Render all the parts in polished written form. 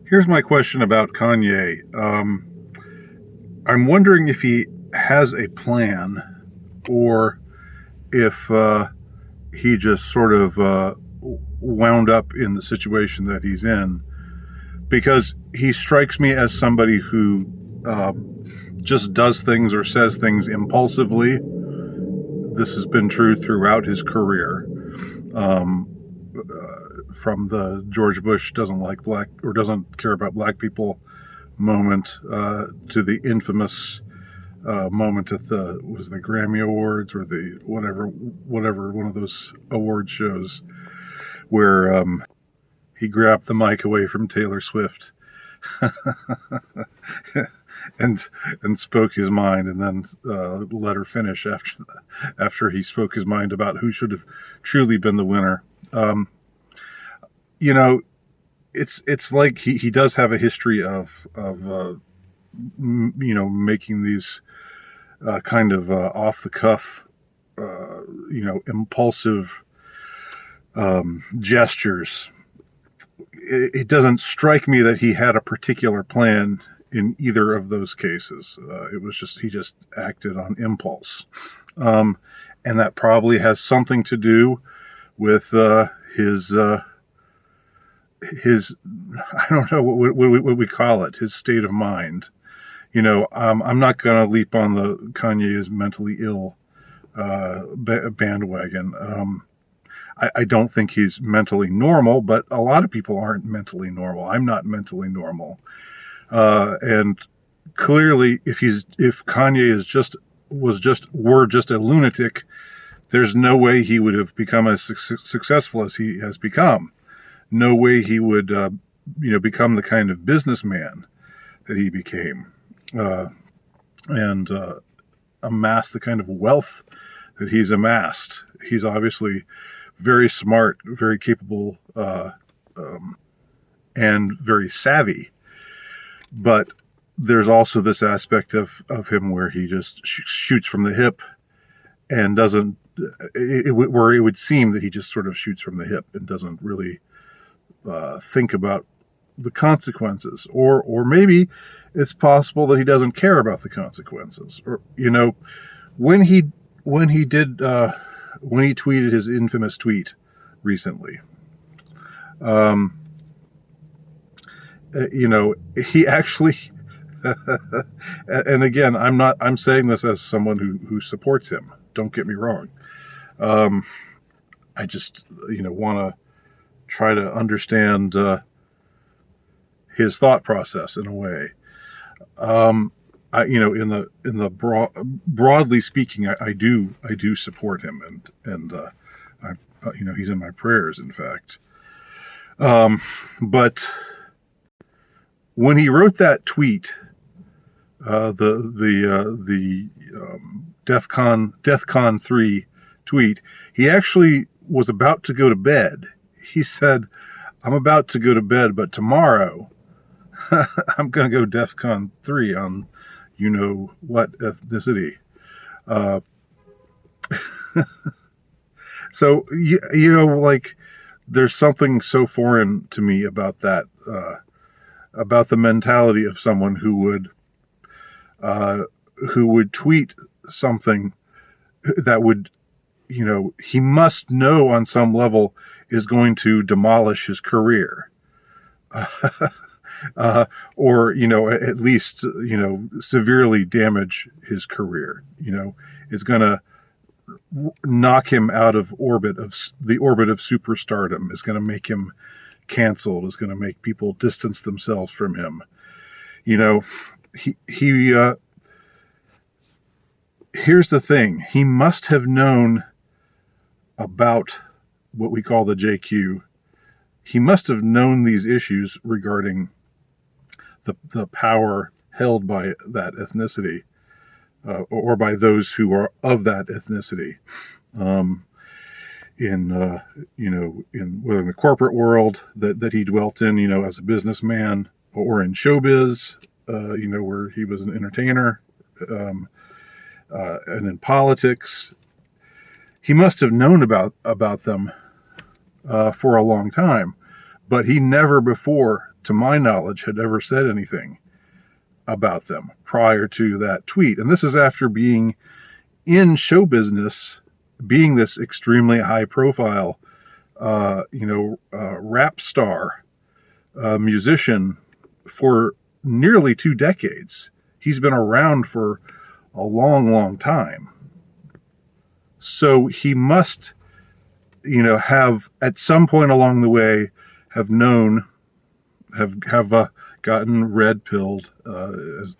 Here's my question about Kanye. I'm wondering if he has a plan or if he just sort of wound up in the situation that he's in, because he strikes me as somebody who just does things or says things impulsively. This has been true throughout his career. Um, from the George Bush doesn't like black or doesn't care about black people moment to the infamous moment at the Grammy Awards or the whatever one of those award shows where he grabbed the mic away from Taylor Swift and spoke his mind, and then let her finish after he spoke his mind about who should have truly been the winner. Um, you know, it's like he does have a history of making these kind of off the cuff, impulsive gestures. It doesn't strike me that he had a particular plan in either of those cases. It was just he just acted on impulse, and that probably has something to do with his I don't know what we call it, his state of mind. I'm not going to leap on the Kanye is mentally ill bandwagon. I don't think he's mentally normal, but a lot of people aren't mentally normal. I'm not mentally normal. And clearly, if Kanye were just a lunatic, there's no way he would have become as successful as he has become. No way he would, become the kind of businessman that he became, and amass the kind of wealth that he's amassed. He's obviously very smart, very capable, and very savvy. But there's also this aspect of him where he just shoots from the hip and doesn't, where it would seem that he just sort of shoots from the hip and doesn't really think about the consequences, or maybe it's possible that he doesn't care about the consequences. Or when he tweeted his infamous tweet recently, he actually and again, I'm saying this as someone who supports him, don't get me wrong. I just want to try to understand his thought process in a way. Broadly speaking, I do support him, and he's in my prayers, in fact. But when he wrote that tweet, the DEFCON 3 tweet, he actually was about to go to bed. He said, "I'm about to go to bed, but tomorrow I'm going to go DEFCON 3 on what ethnicity." So, there's something so foreign to me about that, about the mentality of someone who would tweet something that would, he must know on some level is going to demolish his career. Or, at least, severely damage his career. It's going to knock him out of the orbit of superstardom. Is going to make him canceled. Is going to make people distance themselves from him. Here's the thing. He must have known about what we call the JQ. He must have known these issues regarding the power held by that ethnicity, or by those who are of that ethnicity, in whether in the corporate world that he dwelt in, as a businessman, or in showbiz, where he was an entertainer, and in politics. He must have known about them for a long time, but he never before to my knowledge, had ever said anything about them prior to that tweet. And this is after being in show business, being this extremely high profile, rap star, musician for nearly 2 decades. He's been around for a long, long time. So he must, have at some point along the way have known, have gotten red pilled,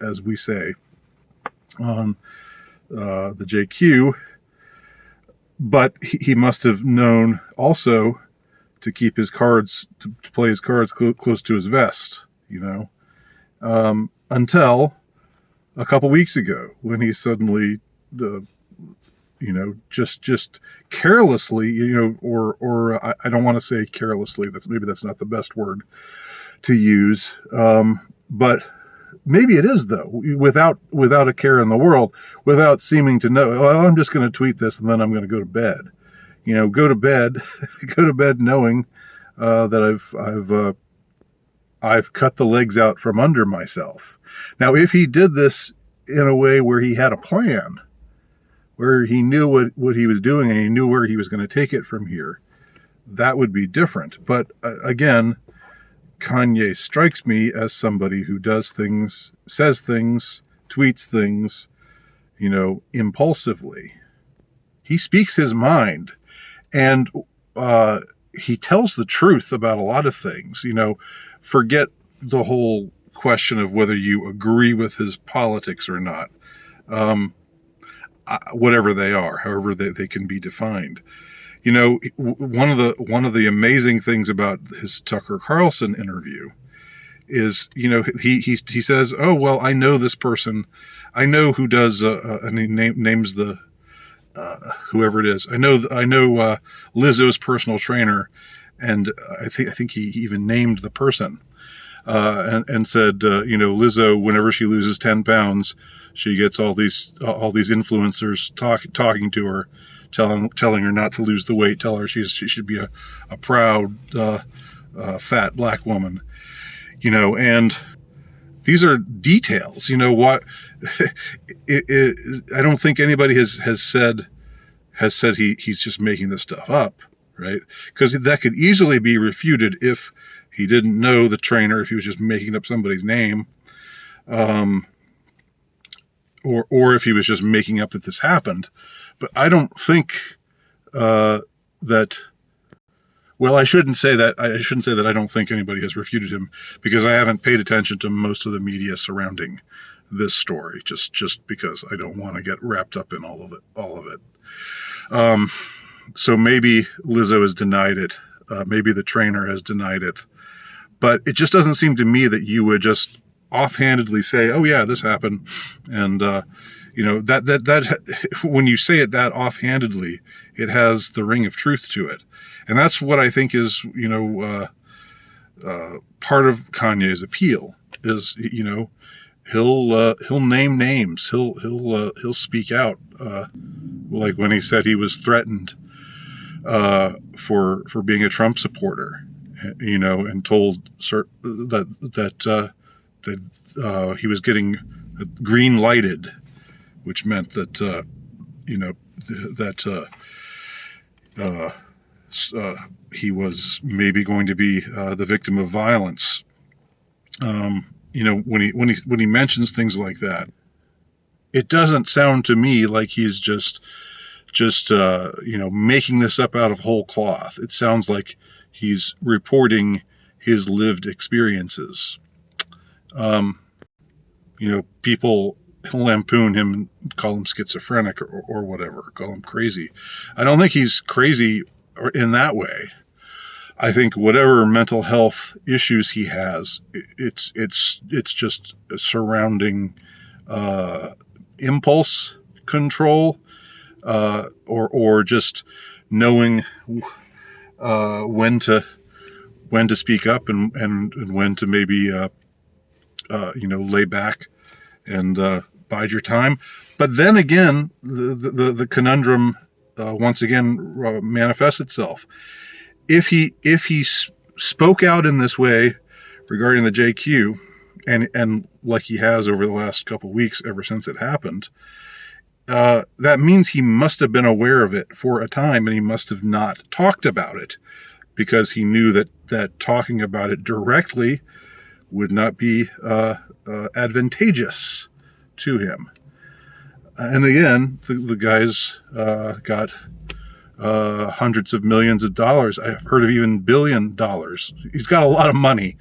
as we say on the JQ. But he must have known also to keep his cards, to play his cards close to his vest, until a couple weeks ago when he suddenly, just carelessly, or I don't want to say carelessly. That's not the best word to use, but maybe it is, though, without a care in the world, without seeming to know. Well, I'm just going to tweet this and then I'm going to go to bed. Go to bed, knowing that I've cut the legs out from under myself. Now, if he did this in a way where he had a plan, where he knew what he was doing and he knew where he was going to take it from here, that would be different. But again, Kanye strikes me as somebody who does things, says things, tweets things, impulsively. He speaks his mind, and he tells the truth about a lot of things. Forget the whole question of whether you agree with his politics or not, whatever they are, however they can be defined. One of the amazing things about his Tucker Carlson interview is, he says, "Oh, well, I know this person, I know who does," and he names the whoever it is. I know Lizzo's personal trainer, and I think he even named the person, and said, Lizzo, whenever she loses 10 pounds, she gets all these influencers talking to her, telling her not to lose the weight, tell her she should be a proud fat black woman, and these are details. What I don't think anybody has said he's just making this stuff up, right? Because that could easily be refuted if he didn't know the trainer, if he was just making up somebody's name, or if he was just making up that this happened. But I don't think that. Well, I shouldn't say that. I don't think anybody has refuted him, because I haven't paid attention to most of the media surrounding this story, just because I don't want to get wrapped up in all of it. So maybe Lizzo has denied it. Maybe the trainer has denied it. But it just doesn't seem to me that you would just offhandedly say, "Oh yeah, this happened," and that when you say it that offhandedly, it has the ring of truth to it, and that's what I think is part of Kanye's appeal is he'll name names, he'll speak out, like when he said he was threatened for being a Trump supporter, and told that he was getting green lighted, which meant that he was maybe going to be the victim of violence. When he mentions things like that, it doesn't sound to me like he's just making this up out of whole cloth. It sounds like he's reporting his lived experiences. People lampoon him and call him schizophrenic or whatever, call him crazy. I don't think he's crazy in that way. I think whatever mental health issues he has, it's just surrounding impulse control, or just knowing when to speak up and when to maybe lay back and bide your time. But then again, the conundrum once again manifests itself. If he spoke out in this way regarding the JQ, and like he has over the last couple of weeks ever since it happened, that means he must have been aware of it for a time, and he must have not talked about it because he knew that talking about it directly would not be advantageous to him. And again, the guy's got hundreds of millions of dollars. I've heard of even $1 billion. He's got a lot of money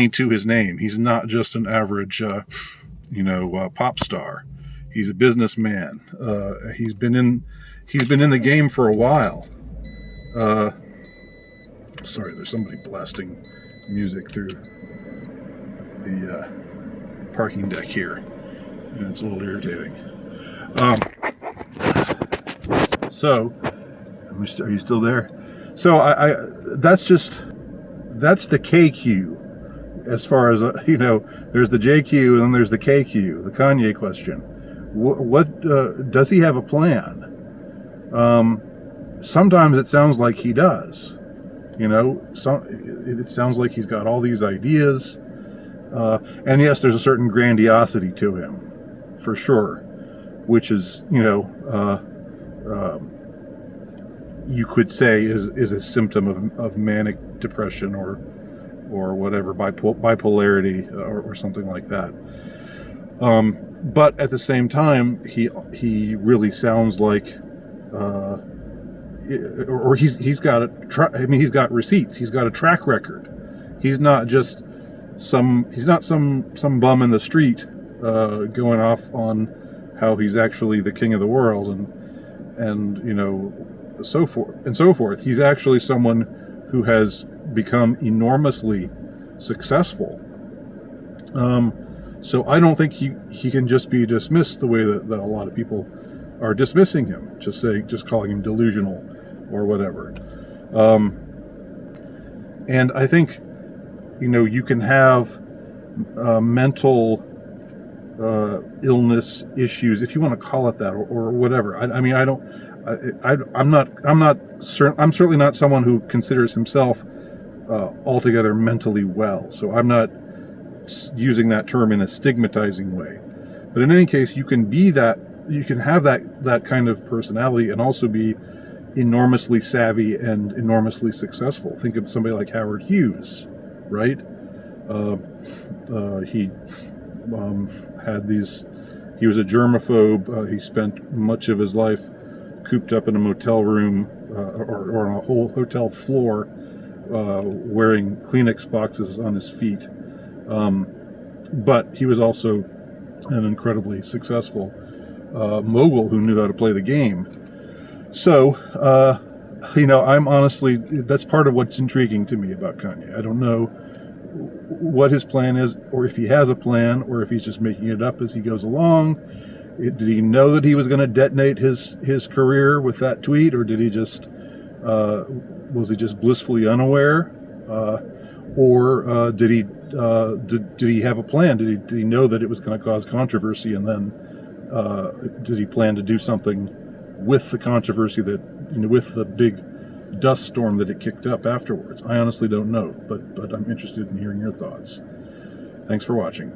to his name. He's not just an average, pop star. He's a businessman. He's been in the game for a while. Sorry, there's somebody blasting music through the parking deck here, and it's a little irritating. So, are you still there? So that's the KQ. As far as there's the JQ and then there's the KQ, the Kanye question. What does he have a plan? Sometimes it sounds like he does. It sounds like he's got all these ideas, and yes, there's a certain grandiosity to him, for sure, which is you could say is a symptom of manic depression or whatever, bipolarity or something like that. But at the same time, he really sounds like, he's got receipts. He's got a track record. He's not some bum in the street going off on how he's actually the king of the world and so forth. He's actually someone who has become enormously successful. So I don't think he can just be dismissed the way that a lot of people are dismissing him, just calling him delusional or whatever. And I think you can have mental illness issues, if you want to call it that, or whatever. I'm certainly not someone who considers himself altogether mentally well. So I'm not using that term in a stigmatizing way. But in any case, you can have that kind of personality and also be enormously savvy and enormously successful. Think of somebody like Howard Hughes, right? He was a germaphobe. He spent much of his life cooped up in a motel room or on a whole hotel floor, wearing Kleenex boxes on his feet. But he was also an incredibly successful mogul who knew how to play the game. So, I'm honestly, that's part of what's intriguing to me about Kanye. I don't know what his plan is, or if he has a plan, or if he's just making it up as he goes along. Did he know that he was going to detonate his career with that tweet, or did he just was he just blissfully unaware, or did he have a plan? Did he know that it was going to cause controversy, and then did he plan to do something with the controversy with the big dust storm that it kicked up afterwards? I honestly don't know, but I'm interested in hearing your thoughts. Thanks for watching.